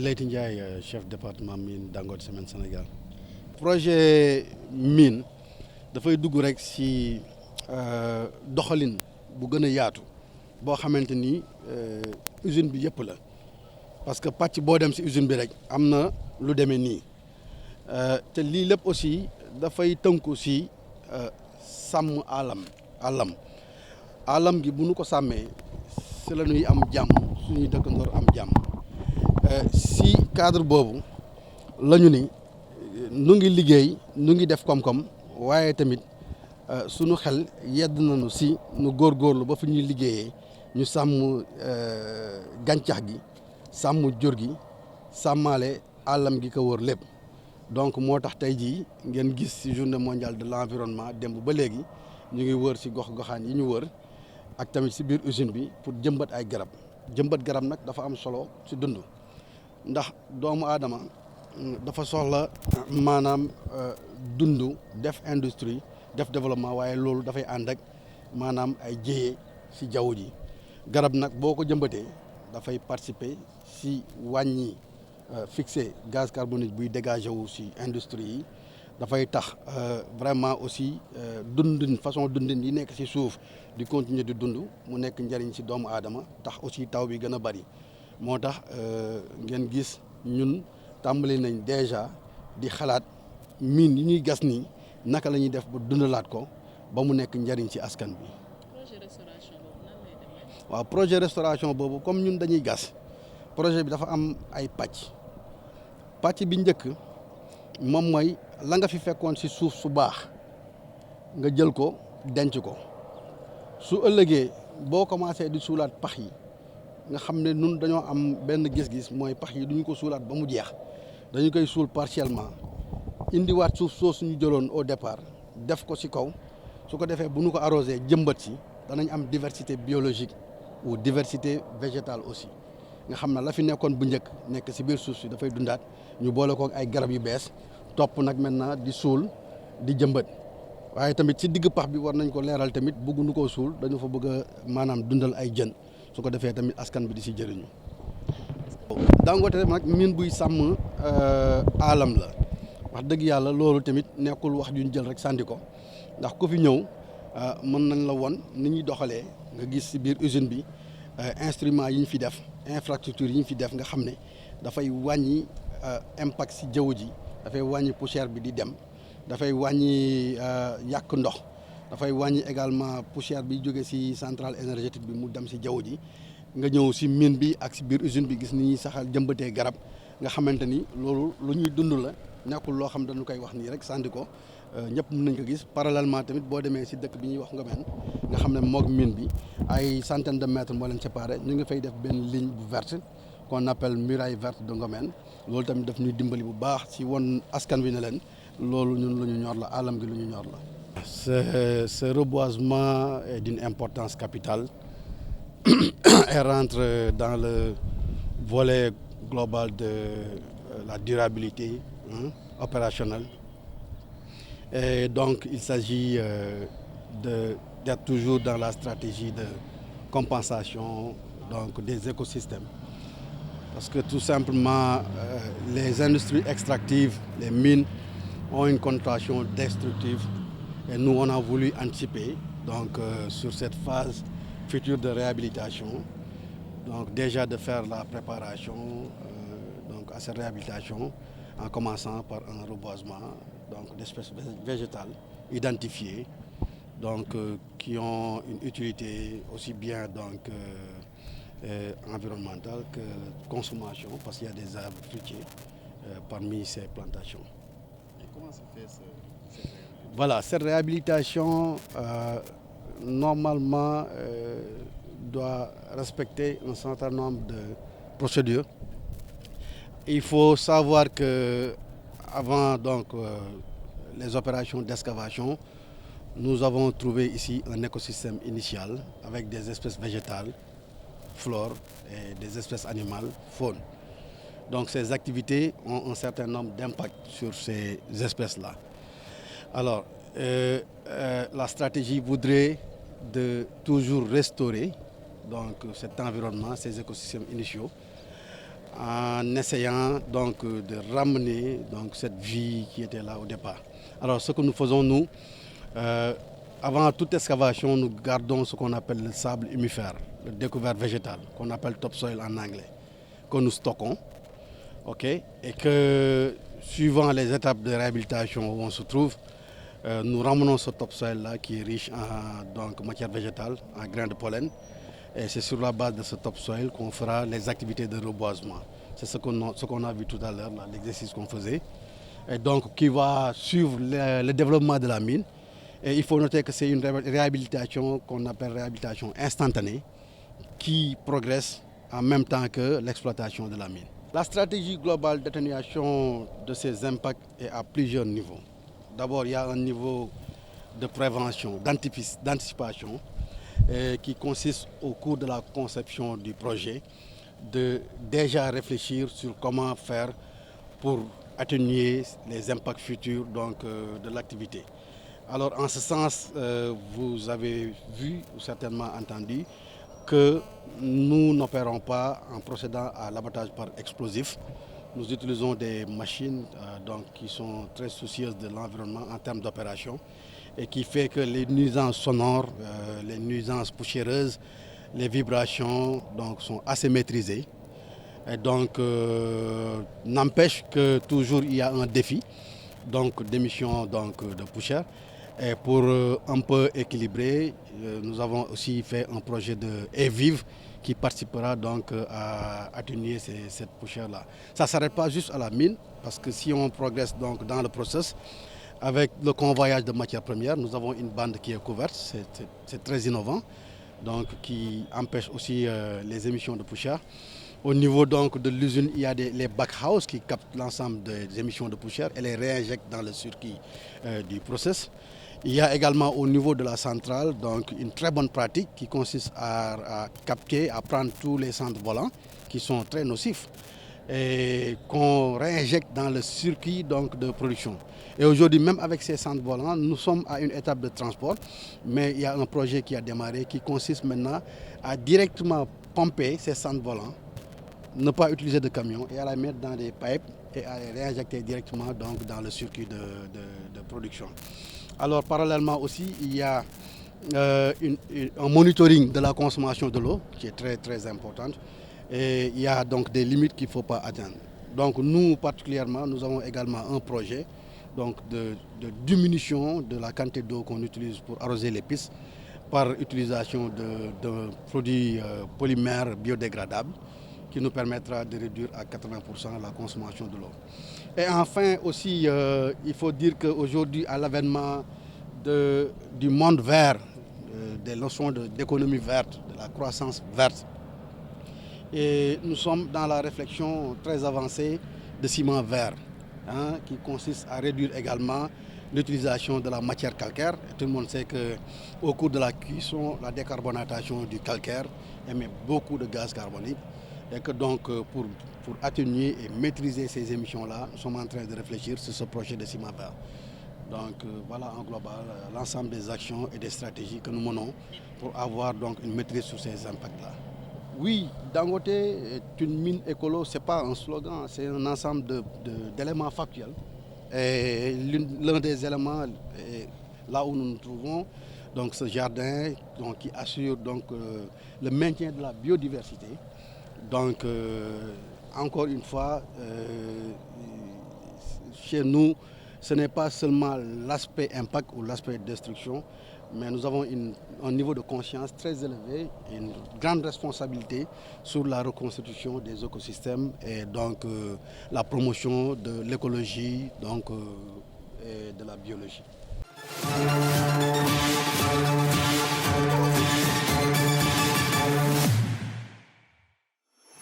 Leyti Ndiaye chef département mine Dangote Cement Sénégal. Projet mine dafay dugg rek ci doxalin bu gën a yaatu boo xamante ni usine bi yëpp la parce que pàcc boo dem ci usine bi rek am na lu demee nii te lii lépp aussi dafay tënku ci sàmm alam gi bu nu ko sàmmee ci la ñuy am jàmm suñuy dëkkandoor am jàmm ci cadre boobu la ñu ni nu ngi liggéey nu ngi def koom-koom waaye tamit sunu xel yedd nañu ci nu góorgóorlu ba fi ñuy liggéeyee ñu sàmm gàncax gi sàmm jur gi sàmmaale àllam gi ko wër lépp donc moo tax tey jii ngeen gis ci journée mondiale de l'environnement démb ba léegi ñu ngi wër ci gox-goxaan yi ñu wër ak tamit ci biir usine bi pour jëmbat ay garab jëmbat garab nag dafa am solo ci dund ndax doomu aadama dafa soxla maanaam dund def industrie def développement waaye loolu dafay ànd ak maanaam ay jéyee ci jaww ji garab nag boo ko jëmbatee dafay participer ci wàññi fixer gaz carbonique buy dégager wu ci industrie yi dafay tax vraiment aussi façon dundin yi nekk ci suuf di continuer di dund mu nekk njëriñ ci doomu aadama tax aussi taw bi gën a bari moo tax ngeen gis ñun tàmbali nañ déjà di xalaat mine yi ñuy gas nii naka la ñuy def ba dundalaat ko ba mu nekk njëriñ ci askan bi. projet restauration boobu nan lay demee. waaw projet restauration boobu comme ñun dañuy gas projet bi dafa am ay pàcc bi njëkk moom mooy la nga fi fekkoon ci suuf su baax nga jël ko denc ko su ëllëgee boo commencé di suulaat pax yi nga xam ne nun dañoo am benn gis-gis mooy pax yi duñu ko suulaat ba mu jeex dañu koy suul partiellement indiwaat suuf soo suñu jëloon au départ def ko ci kaw su ko defee bu ñu ko arrosé jëmbat ci danañ am diversité biologique ou diversité végétale aussi nga xam ne la fi nekkoon bu njëkk nekk ci biir suuf si dafay dundaat ñu boole ko ay garab yu bees topp nag maintenant di suul di jëmbat waaye tamit ci digg pax bi war nañ ko leeral tamit bëgguñu koo suul dañu fa bëgg a maanaam dundal ay jën su ko defee tamit askan bi di ci jëriñu. Dangote nag mine buy sàmm alam la wax dëgg yàlla loolu tamit nekkul wax juñ jël rek sànni ko ndax ku fi ñëw mën nañ la won ni ñuy doxalee nga gis ci biir usine bi instruments yi ñu fi def infrastructure yi ñu fi def nga xam ne dafay wàññi impact ci jaww ji dafay wàññi poussière bi di dem dafay wàññi yàq ndox dafay wàññi également poussière bi jóge ci centrale énergétique bi mu dem ci jaww ji nga ñëw ci mine bi ak ci biir usine bi gis ni ñuy saxal jëmbatee garab nga xamante ni loolu lu ñuy dund la nekkul loo xam dañu koy wax nii rek sànni ko ñëpp mën nañ ko gis parallèlement tamit boo demee ci dëkk bi ñuy wax Ngomen nga xam ne moog mine bi ay centaine de mètres moo leen séparé ñu ngi fay def benn ligne bu verte qu'on appelle muraille verte de Ngomen loolu tamit daf ñuy dimbali bu baax ci won askan wi ne leen loolu ñun lu ñu ñor la alam gi lu ñu ñor la. Ce reboisement est d'une importance capitale. Elle rentre dans le volet global de la durabilité opérationnelle. Et donc, il s'agit d'être toujours dans la stratégie de compensation donc, des écosystèmes. Parce que tout simplement, les industries extractives, les mines, ont une connotation destructive. Et nous, on a voulu anticiper donc, sur cette phase future de réhabilitation. Donc déjà de faire la préparation donc à cette réhabilitation en commençant par un reboisement donc d'espèces végétales identifiées donc qui ont une utilité aussi bien donc environnementale que consommation parce qu'il y a des arbres fruitiers parmi ces plantations. Et comment se fait cette réhabilitation? Voilà, cette réhabilitation normalement doit respecter un certain nombre de procédures. Il faut savoir que avant donc les opérations d'excavation, nous avons trouvé ici un écosystème initial avec des espèces végétales, flore et des espèces animales, faune. Donc ces activités ont un certain nombre d'impacts sur ces espèces-là. Alors, la stratégie voudrait de toujours restaurer donc cet environnement, ces écosystèmes initiaux, en essayant donc de ramener donc cette vie qui était là au départ. Alors ce que nous faisons nous, avant toute excavation, nous gardons ce qu'on appelle le sable humifère, le découvert végétal, qu'on appelle topsoil en anglais, que nous stockons, ok, et que suivant les étapes de réhabilitation où on se trouve, nous ramenons ce topsoil-là qui est riche en donc, matière végétale, en grains de pollen. Et c'est sur la base de ce topsoil qu'on fera les activités de reboisement. C'est ce qu'on a vu tout à l'heure, l'exercice qu'on faisait. Et donc qui va suivre le développement de la mine. Et il faut noter que c'est une réhabilitation qu'on appelle réhabilitation instantanée qui progresse en même temps que l'exploitation de la mine. La stratégie globale d'atténuation de ces impacts est à plusieurs niveaux. D'abord, il y a un niveau de prévention, d'anticipation, qui consiste au cours de la conception du projet de déjà réfléchir sur comment faire pour atténuer les impacts futurs donc, de l'activité. Alors en ce sens, vous avez vu ou certainement entendu que nous n'opérons pas en procédant à l'abattage par explosif. Nous utilisons des machines donc, qui sont très soucieuses de l'environnement en termes d'opération et qui fait que les nuisances sonores, les nuisances poussiéreuses, les vibrations donc, sont assez maîtrisées. Et donc, n'empêche que toujours il y a un défi d'émission de poussière. Et pour un peu équilibrer, nous avons aussi fait un projet de haie vive qui participera donc à atténuer cette poussière-là. Ça ne s'arrête pas juste à la mine, parce que si on progresse donc dans le processus, avec le convoyage de matières premières, nous avons une bande qui est couverte, c'est très innovant, donc qui empêche aussi les émissions de poussière. Au niveau donc de l'usine, il y a les backhouse qui captent l'ensemble des émissions de poussière et les réinjectent dans le circuit du process. Il y a également au niveau de la centrale donc une très bonne pratique qui consiste à capter, à prendre tous les centres volants qui sont très nocifs et qu'on réinjecte dans le circuit donc, de production. Et aujourd'hui, même avec ces centres volants, nous sommes à une étape de transport, mais il y a un projet qui a démarré qui consiste maintenant à directement pomper ces centres volants, ne pas utiliser de camions et à la mettre dans des pipes et à les réinjecter directement donc, dans le circuit de production. Alors parallèlement aussi, il y a un monitoring de la consommation de l'eau qui est très très importante et il y a donc des limites qu'il ne faut pas atteindre. Donc nous particulièrement, nous avons également un projet donc, de diminution de la quantité d'eau qu'on utilise pour arroser les pistes par utilisation de produits polymères biodégradables qui nous permettra de réduire à 80% la consommation de l'eau. Et enfin aussi, il faut dire qu'aujourd'hui, à l'avènement du monde vert, des notions d'économie verte, de la croissance verte, et nous sommes dans la réflexion très avancée de ciment vert, qui consiste à réduire également l'utilisation de la matière calcaire. Et tout le monde sait qu'au cours de la cuisson, la décarbonatation du calcaire émet beaucoup de gaz carbonique. Et que donc, pour atténuer et maîtriser ces émissions-là, nous sommes en train de réfléchir sur ce projet de ciment vert. Donc voilà en global l'ensemble des actions et des stratégies que nous menons pour avoir donc une maîtrise sur ces impacts-là. Oui, Dangote est une mine écolo, ce n'est pas un slogan, c'est un ensemble d'éléments factuels. Et l'un des éléments est là où nous nous trouvons, donc ce jardin donc, qui assure donc, le maintien de la biodiversité. Donc, encore une fois, chez nous, ce n'est pas seulement l'aspect impact ou l'aspect destruction, mais nous avons un niveau de conscience très élevé et une grande responsabilité sur la reconstitution des écosystèmes et donc la promotion de l'écologie donc, et de la biologie.